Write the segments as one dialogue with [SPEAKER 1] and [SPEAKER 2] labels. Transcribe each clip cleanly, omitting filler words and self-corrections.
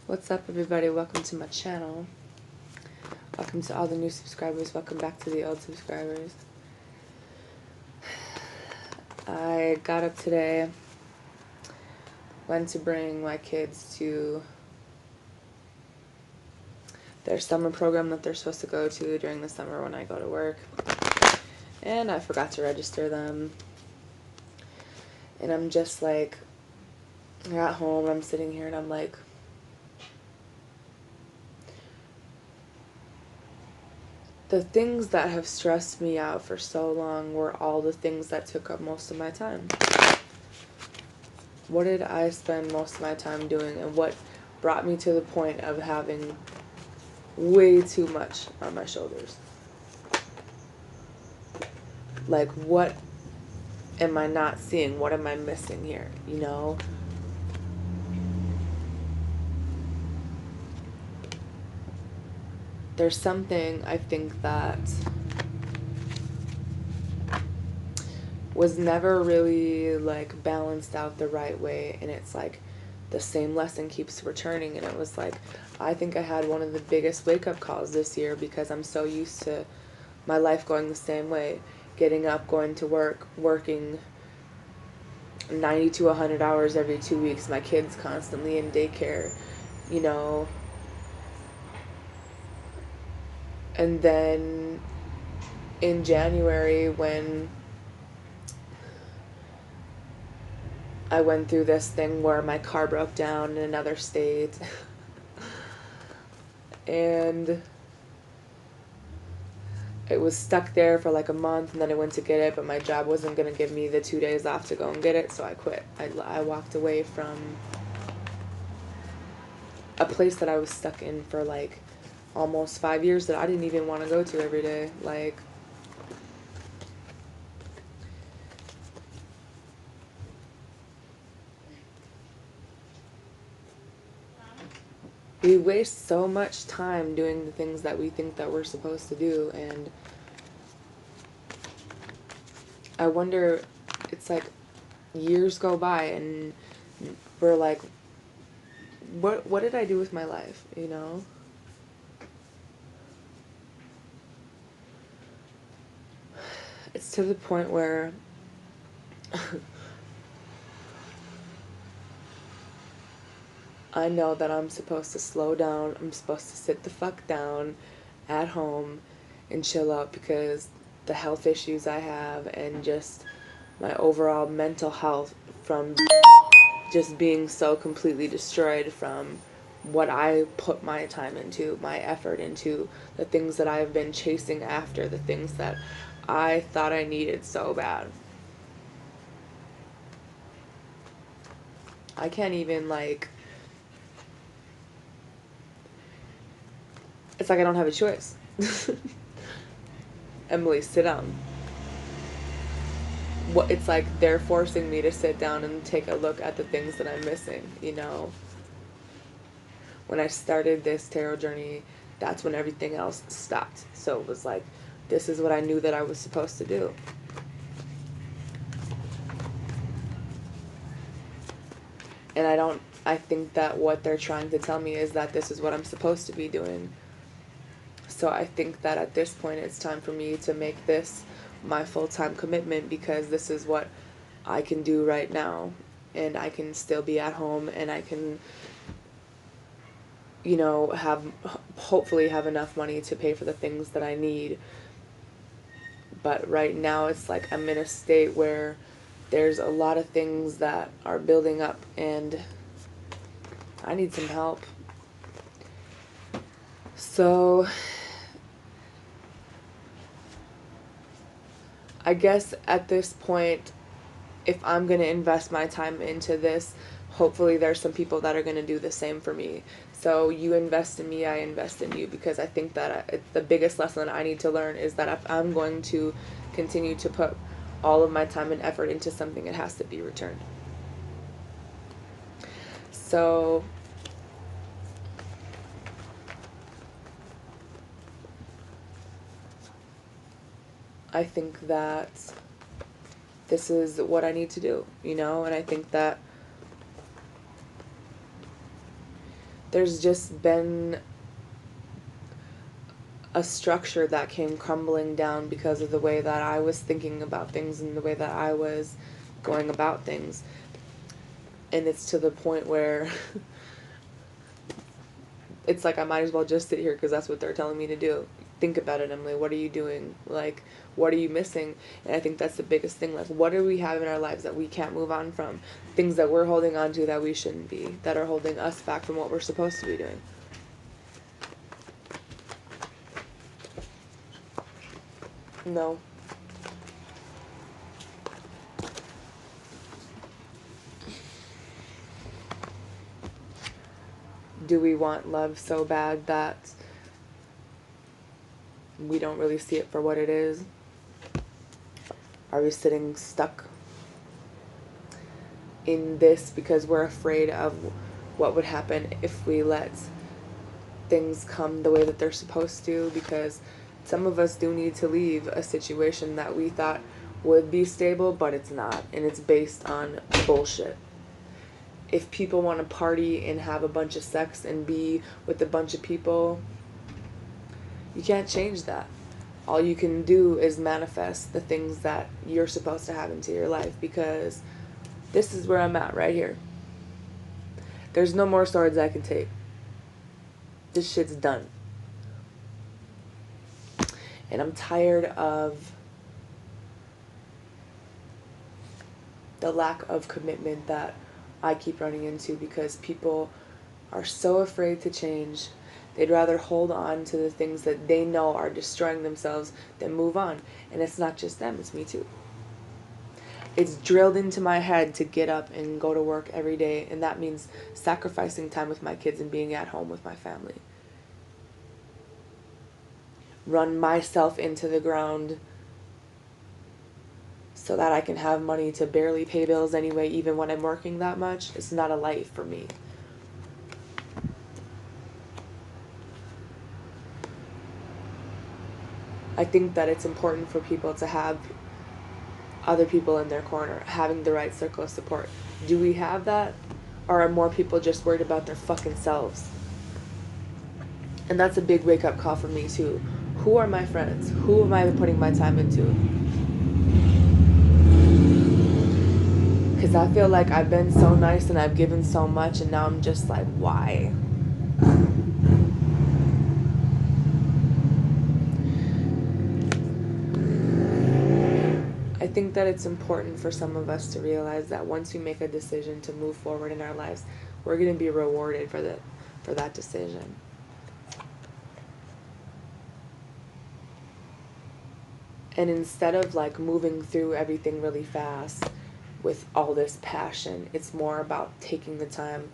[SPEAKER 1] What's up, everybody? Welcome to my channel. Welcome to all the new subscribers. Welcome back to the old subscribers. I got up today, went to bring my kids to their summer program that they're supposed to go to during the summer when I go to work, and I forgot to register them. And I'm just like, at home, I'm sitting here and I'm like, the things that have stressed me out for so long were all the things that took up most of my time. What did I spend most of my time doing, and what brought me to the point of having way too much on my shoulders? Like, what am I not seeing? What am I missing here? You know? There's something I think that was never really like balanced out the right way, and it's like the same lesson keeps returning. And it was like, I think I had one of the biggest wake-up calls this year, because I'm so used to my life going the same way, getting up, going to work, working 90 to 100 hours every 2 weeks, my kids constantly in daycare, you know. And then in January, when I went through this thing where my car broke down in another state, and it was stuck there for like a month, and then I went to get it, but my job wasn't going to give me the 2 days off to go and get it, so I quit. I walked away from a place that I was stuck in for like almost 5 years that I didn't even want to go to every day. Like, we waste so much time doing the things that we think that we're supposed to do, and I wonder, it's like years go by and we're like, what did I do with my life, you know? It's to the point where I know that I'm supposed to slow down. I'm supposed to sit the fuck down at home and chill out, because the health issues I have and just my overall mental health from just being so completely destroyed from what I put my time into, my effort into, the things that I've been chasing after, the things that I thought I needed so bad. I can't even, like, it's like I don't have a choice. Emily, sit down. What, it's like they're forcing me to sit down and take a look at the things that I'm missing, you know? When I started this tarot journey, that's when everything else stopped. So it was like, this is what I knew that I was supposed to do. And I think that what they're trying to tell me is that this is what I'm supposed to be doing. So I think that at this point it's time for me to make this my full-time commitment, because this is what I can do right now, and I can still be at home, and I can, you know, hopefully have enough money to pay for the things that I need. But right now it's like I'm in a state where there's a lot of things that are building up, and I need some help. So I guess at this point, if I'm going to invest my time into this, hopefully there's some people that are going to do the same for me. So you invest in me, I invest in you, because I think that the biggest lesson I need to learn is that if I'm going to continue to put all of my time and effort into something, it has to be returned. So I think that this is what I need to do, you know, and I think that there's just been a structure that came crumbling down because of the way that I was thinking about things and the way that I was going about things. And it's to the point where it's like I might as well just sit here because that's what they're telling me to do. Think about it, Emily. What are you doing? Like, what are you missing? And I think that's the biggest thing. Like, what do we have in our lives that we can't move on from? Things that we're holding on to that we shouldn't be, that are holding us back from what we're supposed to be doing. No. Do we want love so bad that we don't really see it for what it is? Are we sitting stuck in this because we're afraid of what would happen if we let things come the way that they're supposed to? Because some of us do need to leave a situation that we thought would be stable, but it's not, and it's based on bullshit. If people want to party and have a bunch of sex and be with a bunch of people, you can't change that. All you can do is manifest the things that you're supposed to have into your life, because this is where I'm at right here. There's no more swords I can take. This shit's done. And I'm tired of the lack of commitment that I keep running into, because people are so afraid to change. They'd rather hold on to the things that they know are destroying themselves than move on. And it's not just them, it's me too. It's drilled into my head to get up and go to work every day, and that means sacrificing time with my kids and being at home with my family. Run myself into the ground so that I can have money to barely pay bills anyway, even when I'm working that much. It's not a life for me. I think that it's important for people to have other people in their corner, having the right circle of support. Do we have that? Or are more people just worried about their fucking selves? And that's a big wake-up call for me too. Who are my friends? Who am I putting my time into? Because I feel like I've been so nice and I've given so much, and now I'm just like, why? I think that it's important for some of us to realize that once we make a decision to move forward in our lives, we're going to be rewarded for that decision. And instead of like moving through everything really fast with all this passion, it's more about taking the time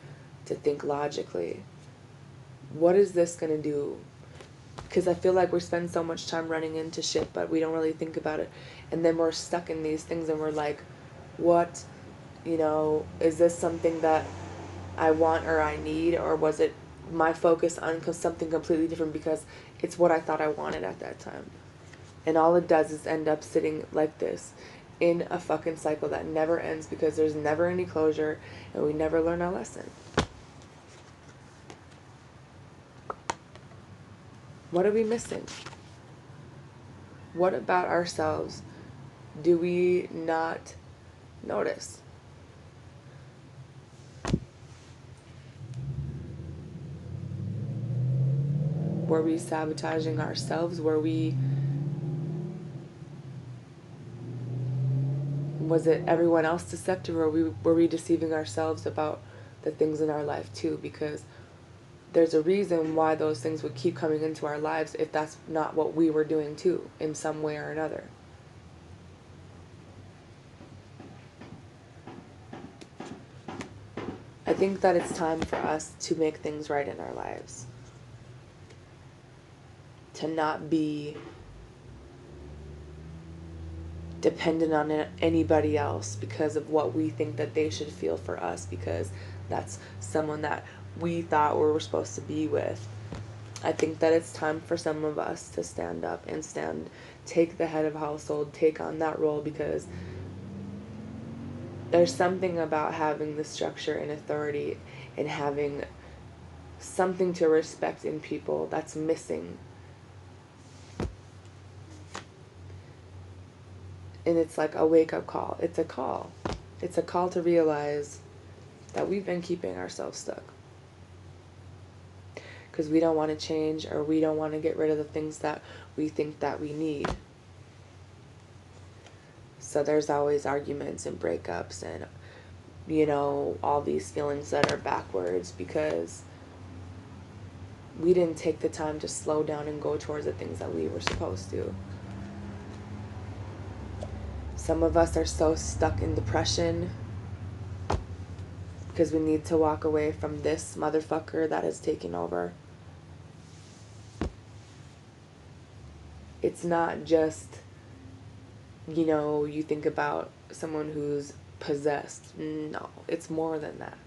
[SPEAKER 1] to think logically. What is this going to do? Because I feel like we spend so much time running into shit, but we don't really think about it. And then we're stuck in these things and we're like, what, is this something that I want or I need? Or was it my focus on something completely different because it's what I thought I wanted at that time? And all it does is end up sitting like this in a fucking cycle that never ends, because there's never any closure and we never learn our lesson. What are we missing? What about ourselves do we not notice? Were we sabotaging ourselves? Was it everyone else deceptive, or were we deceiving ourselves about the things in our life too? Because there's a reason why those things would keep coming into our lives if that's not what we were doing too, in some way or another. I think that it's time for us to make things right in our lives. To not be dependent on anybody else because of what we think that they should feel for us, because that's someone that we thought we were supposed to be with. I think that it's time for some of us to stand up and take the head of household, take on that role, because there's something about having the structure and authority and having something to respect in people that's missing. And it's like a wake-up call. It's a call. It's a call to realize that we've been keeping ourselves stuck. Because we don't want to change, or we don't want to get rid of the things that we think that we need. So there's always arguments and breakups and, you know, all these feelings that are backwards because we didn't take the time to slow down and go towards the things that we were supposed to. Some of us are so stuck in depression because we need to walk away from this motherfucker that is taking over. It's not just, you know, you think about someone who's possessed. No, it's more than that.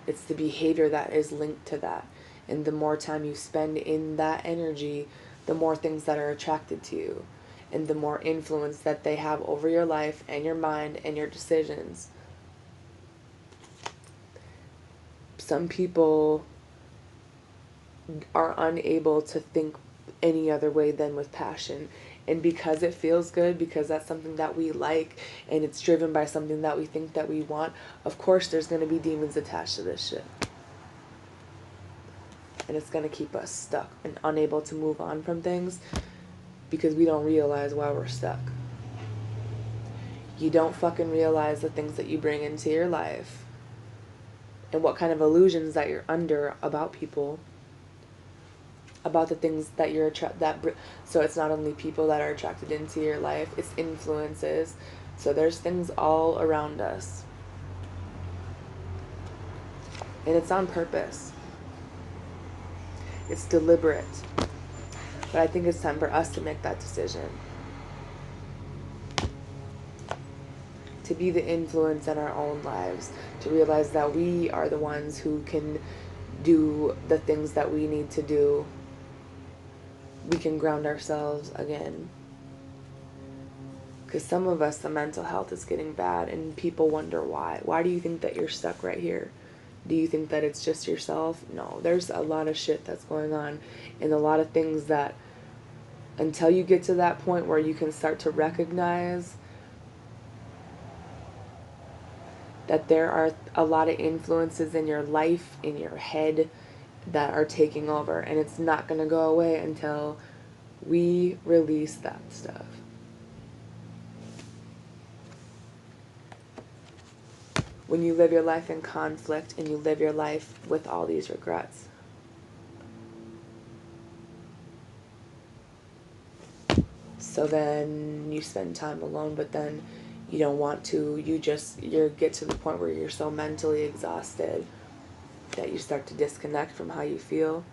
[SPEAKER 1] It's the behavior that is linked to that. And the more time you spend in that energy, the more things that are attracted to you. And the more influence that they have over your life and your mind and your decisions. Some people are unable to think any other way than with passion. And because it feels good, because that's something that we like, and it's driven by something that we think that we want, of course there's going to be demons attached to this shit. And it's going to keep us stuck and unable to move on from things because we don't realize why we're stuck. You don't fucking realize the things that you bring into your life and what kind of illusions that you're under about people, about the things that you're so it's not only people that are attracted into your life, it's influences. So there's things all around us, and it's on purpose. It's deliberate. But I think it's time for us to make that decision, to be the influence in our own lives, to realize that we are the ones who can do the things that we need to do. We can ground ourselves again. Because some of us, the mental health is getting bad, and people wonder why. Why do you think that you're stuck right here? Do you think that it's just yourself? No, there's a lot of shit that's going on, and a lot of things that, until you get to that point where you can start to recognize that there are a lot of influences in your life, in your head, that are taking over, and it's not going to go away until we release that stuff. When you live your life in conflict and you live your life with all these regrets. So then you spend time alone, but then you don't want to. You get to the point where you're so mentally exhausted that you start to disconnect from how you feel.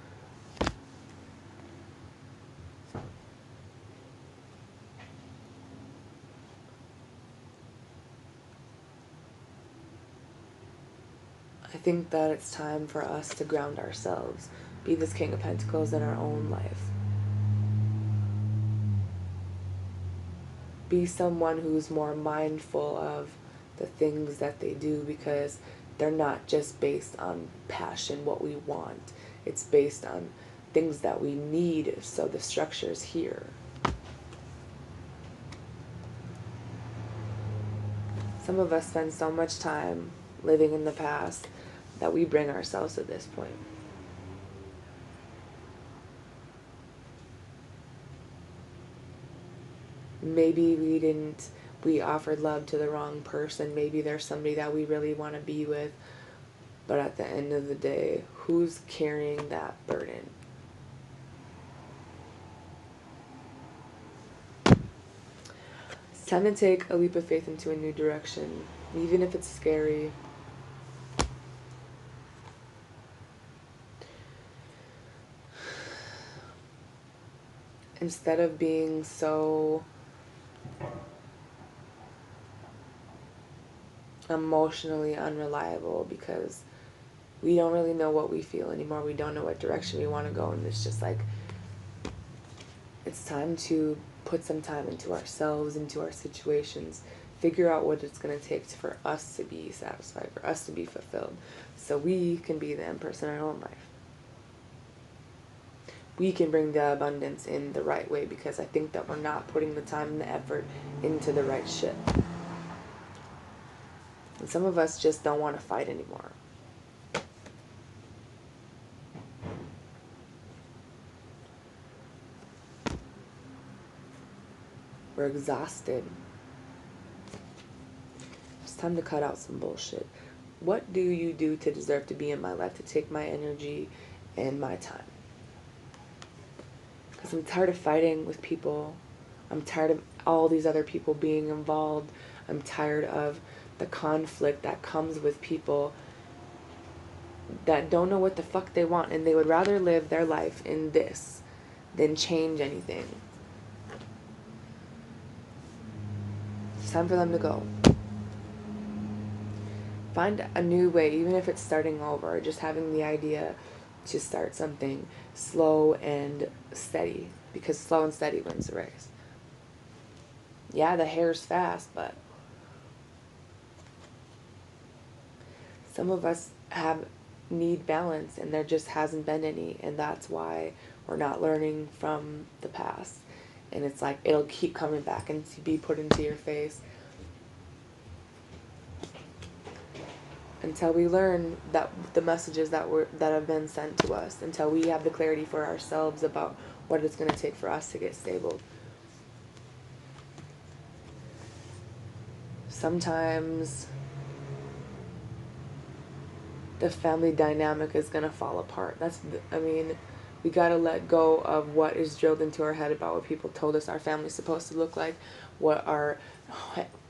[SPEAKER 1] I think that it's time for us to ground ourselves, be this King of Pentacles in our own life. Be someone who's more mindful of the things that they do, because they're not just based on passion, what we want. It's based on things that we need, so the structure's here. Some of us spend so much time living in the past that we bring ourselves to this point. Maybe we offered love to the wrong person. Maybe there's somebody that we really want to be with. But at the end of the day, who's carrying that burden? It's time to take a leap of faith into a new direction, even if it's scary. Instead of being so emotionally unreliable, because we don't really know what we feel anymore. We don't know what direction we want to go, and it's just like, it's time to put some time into ourselves, into our situations, figure out what it's going to take for us to be satisfied, for us to be fulfilled, so we can be the end person in our own life. We can bring the abundance in the right way, because I think that we're not putting the time and the effort into the right shit. And some of us just don't want to fight anymore. We're exhausted. It's time to cut out some bullshit. What do you do to deserve to be in my life, to take my energy and my time? Because I'm tired of fighting with people. I'm tired of all these other people being involved. I'm tired of the conflict that comes with people that don't know what the fuck they want, and they would rather live their life in this than change anything. It's time for them to go. Find a new way, even if it's starting over, or just having the idea to start something slow and steady, because slow and steady wins the race. Yeah, the hair's fast, but some of us need balance, and there just hasn't been any, and that's why we're not learning from the past. And it's like it'll keep coming back and to be put into your face until we learn that the messages that have been sent to us, until we have the clarity for ourselves about what it's going to take for us to get stable. Sometimes the family dynamic is going to fall apart. We got to let go of what is drilled into our head about what people told us our family's supposed to look like, what our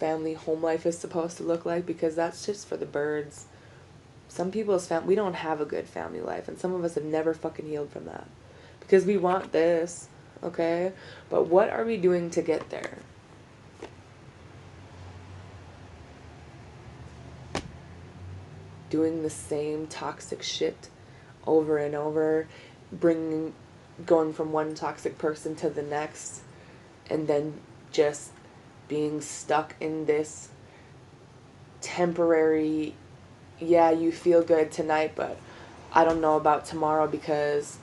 [SPEAKER 1] family home life is supposed to look like, because that's just for the birds. Some people's we don't have a good family life, and some of us have never fucking healed from that, because we want this, okay? But what are we doing to get there? Doing the same toxic shit over and over, going from one toxic person to the next, and then just being stuck in this temporary, yeah, you feel good tonight, but I don't know about tomorrow, because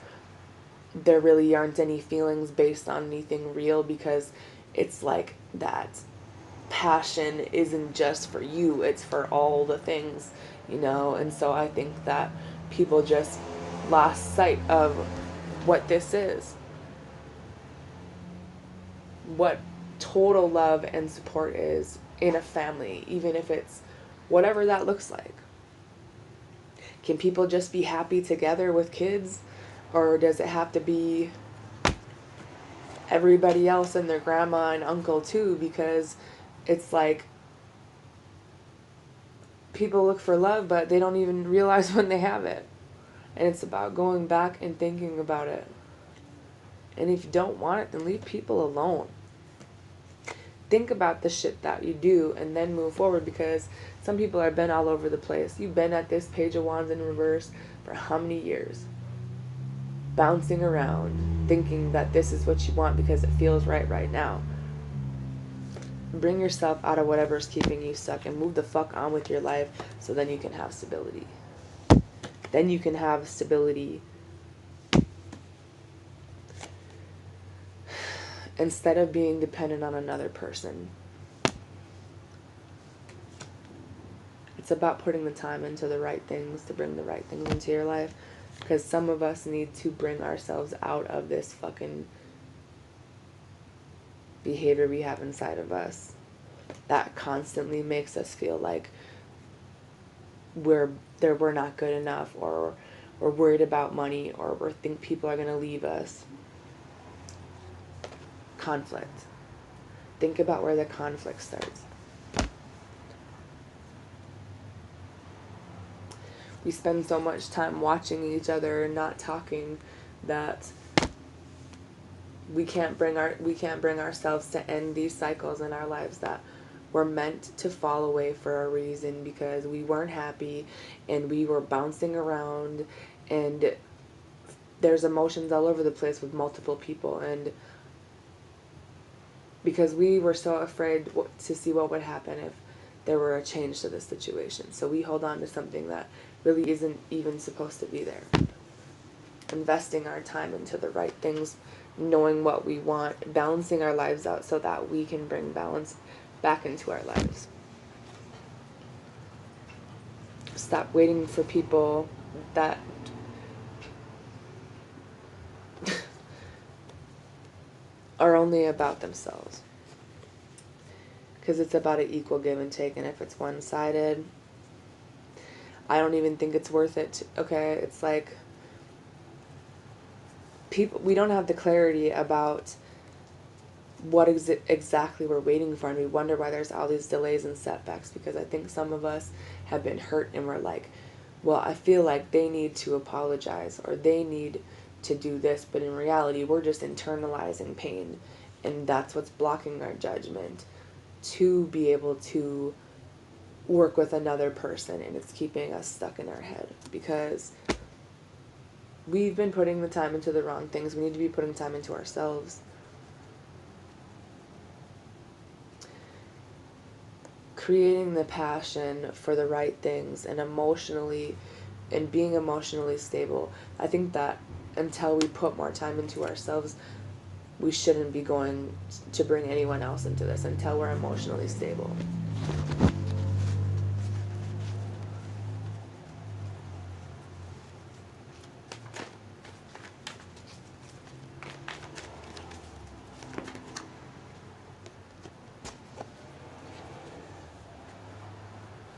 [SPEAKER 1] there really aren't any feelings based on anything real, because it's like that passion isn't just for you, it's for all the things, and so I think that people just lost sight of what this is, what total love and support is in a family, even if it's whatever that looks like. Can people just be happy together with kids, or does it have to be everybody else and their grandma and uncle too? Because it's like people look for love, but they don't even realize when they have it. And it's about going back and thinking about it. And if you don't want it, then leave people alone. Think about the shit that you do and then move forward, because some people have been all over the place. You've been at this Page of Wands in reverse for how many years? Bouncing around, thinking that this is what you want because it feels right now. Bring yourself out of whatever's keeping you stuck and move the fuck on with your life, so then you can have stability. Then you can have stability instead of being dependent on another person. It's about putting the time into the right things to bring the right things into your life, because some of us need to bring ourselves out of this fucking behavior we have inside of us that constantly makes us feel like we're not good enough, or we're worried about money, or we think people are going to leave us. Conflict. Think about where the conflict starts. We spend so much time watching each other and not talking that we can't bring ourselves to end these cycles in our lives that were meant to fall away for a reason, because we weren't happy and we were bouncing around, and there's emotions all over the place with multiple people, and because we were so afraid to see what would happen if there were a change to the situation. So we hold on to something that really isn't even supposed to be there. Investing our time into the right things, knowing what we want, balancing our lives out so that we can bring balance back into our lives. Stop waiting for people that are only about themselves. Because it's about an equal give and take, and if it's one-sided, I don't even think it's worth it. Okay, it's like people, we don't have the clarity about what exactly we're waiting for, and we wonder why there's all these delays and setbacks, because I think some of us have been hurt and we're like, well, I feel like they need to apologize or they need to do this, but in reality we're just internalizing pain, and that's what's blocking our judgment to be able to work with another person, and it's keeping us stuck in our head because we've been putting the time into the wrong things. We need to be putting time into ourselves. Creating the passion for the right things and being emotionally stable. I think that until we put more time into ourselves, we shouldn't be going to bring anyone else into this until we're emotionally stable.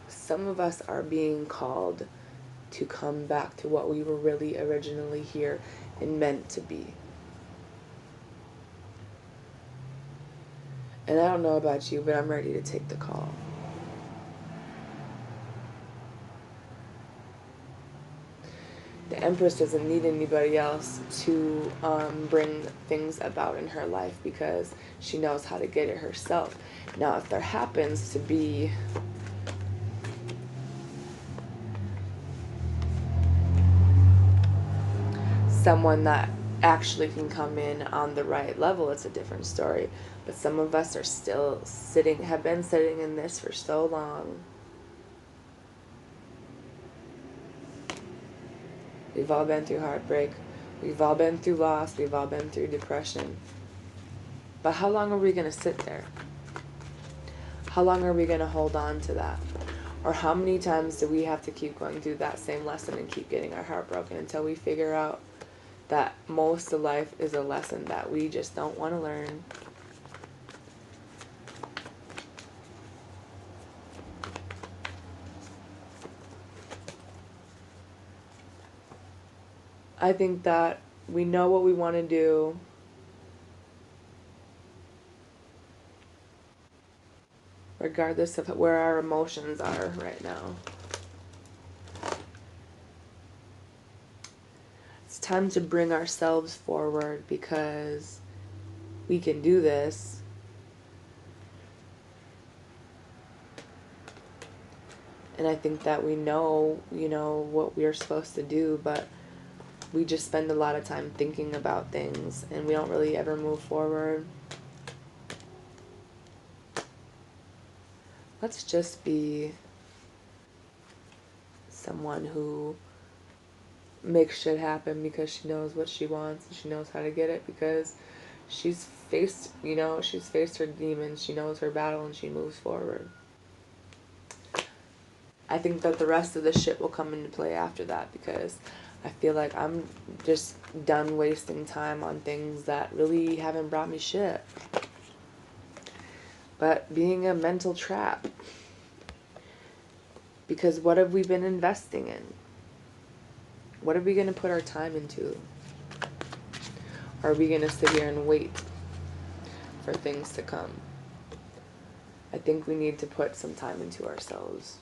[SPEAKER 1] Some of us are being called to come back to what we were really originally here and meant to be. And I don't know about you, but I'm ready to take the call. The Empress doesn't need anybody else to bring things about in her life because she knows how to get it herself. Now, if there happens to be someone that actually can come in on the right level, it's a different story. But some of us are still have been sitting in this for so long. We've all been through heartbreak. We've all been through loss. We've all been through depression. But how long are we going to sit there? How long are we going to hold on to that? Or how many times do we have to keep going through that same lesson and keep getting our heart broken until we figure out that most of life is a lesson that we just don't want to learn? I think that we know what we want to do. Regardless of where our emotions are right now. It's time to bring ourselves forward because we can do this. And I think that we know, what we're supposed to do, but we just spend a lot of time thinking about things and we don't really ever move forward. Let's just be someone who makes shit happen because she knows what she wants and she knows how to get it because she's faced her demons, she knows her battle, and she moves forward. I think that the rest of the shit will come into play after that because I feel like I'm just done wasting time on things that really haven't brought me shit. But being a mental trap. Because what have we been investing in? What are we going to put our time into? Are we going to sit here and wait for things to come? I think we need to put some time into ourselves.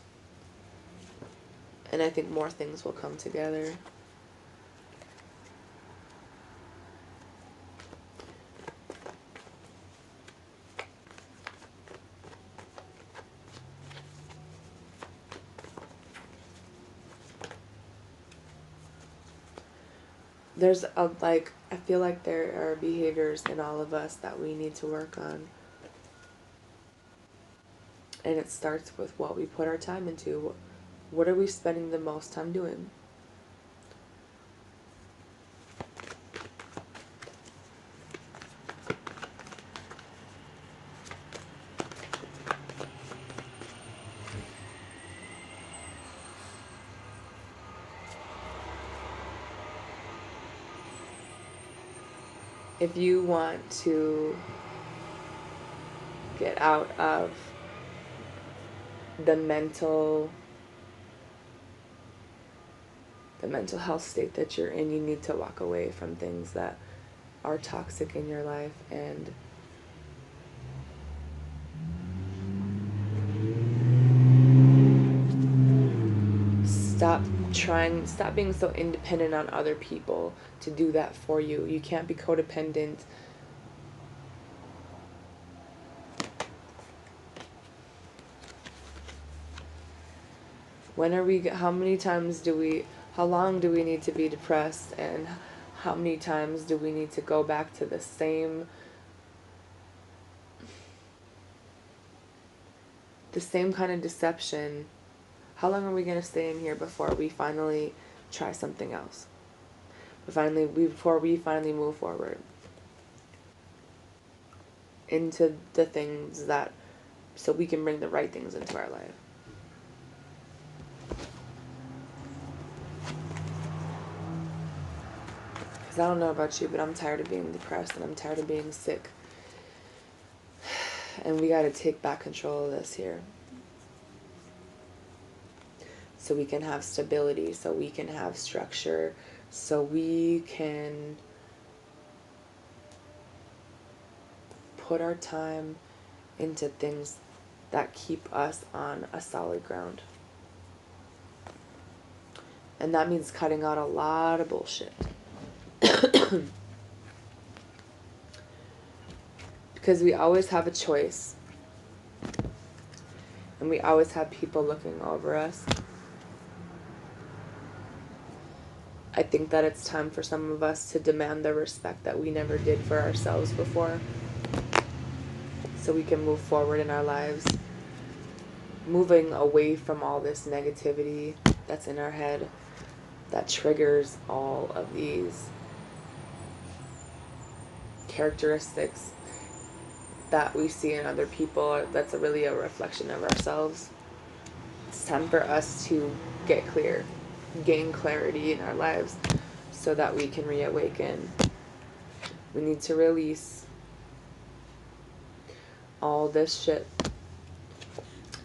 [SPEAKER 1] And I think more things will come together. I feel like there are behaviors in all of us that we need to work on. And it starts with what we put our time into. What are we spending the most time doing? If you want to get out of the mental health state that you're in, you need to walk away from things that are toxic in your life and stop being so independent on other people to do that for you. You can't be codependent. How long do we need to be depressed, and how many times do we need to go back to the same kind of deception? How long are we going to stay in here before we finally try something else? Before we finally move forward into the things so we can bring the right things into our life. Because I don't know about you, but I'm tired of being depressed and I'm tired of being sick. And we got to take back control of this here. So we can have stability, so we can have structure, so we can put our time into things that keep us on a solid ground. And that means cutting out a lot of bullshit. Because we always have a choice. And we always have people looking over us. I think that it's time for some of us to demand the respect that we never did for ourselves before. So we can move forward in our lives. Moving away from all this negativity that's in our head that triggers all of these characteristics that we see in other people. That's really a reflection of ourselves. It's time for us to get clear, gain clarity in our lives so that we can reawaken. We need to release all this shit,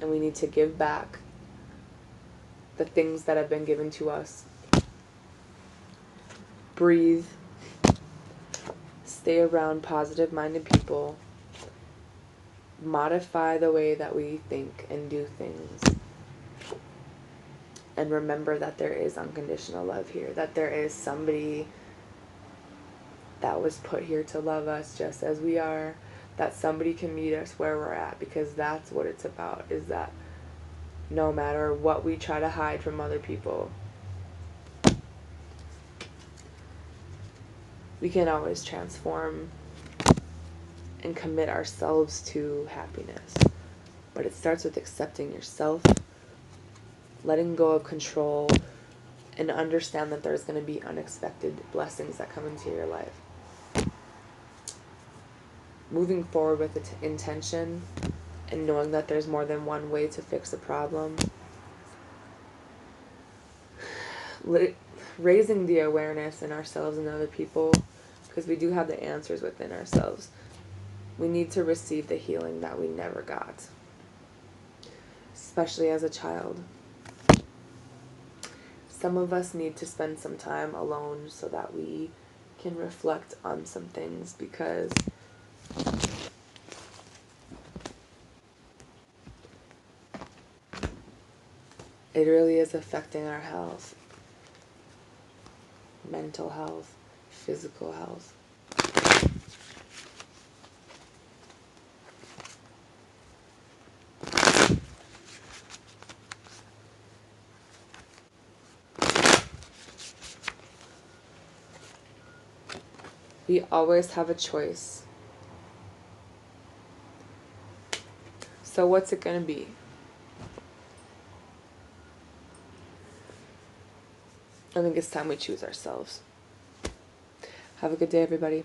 [SPEAKER 1] and we need to give back the things that have been given to us. Breathe. Stay around positive-minded people. Modify the way that we think and do things. And remember that there is unconditional love here. That there is somebody that was put here to love us just as we are. That somebody can meet us where we're at. Because that's what it's about. Is that no matter what we try to hide from other people, we can always transform and commit ourselves to happiness. But it starts with accepting yourself, letting go of control, and understand that there's going to be unexpected blessings that come into your life. Moving forward with intention and knowing that there's more than one way to fix a problem. Raising the awareness in ourselves and other people, because we do have the answers within ourselves. We need to receive the healing that we never got, especially as a child. Some of us need to spend some time alone so that we can reflect on some things, because it really is affecting our health, mental health, physical health. We always have a choice. So what's it gonna be? I think it's time we choose ourselves. Have a good day, everybody.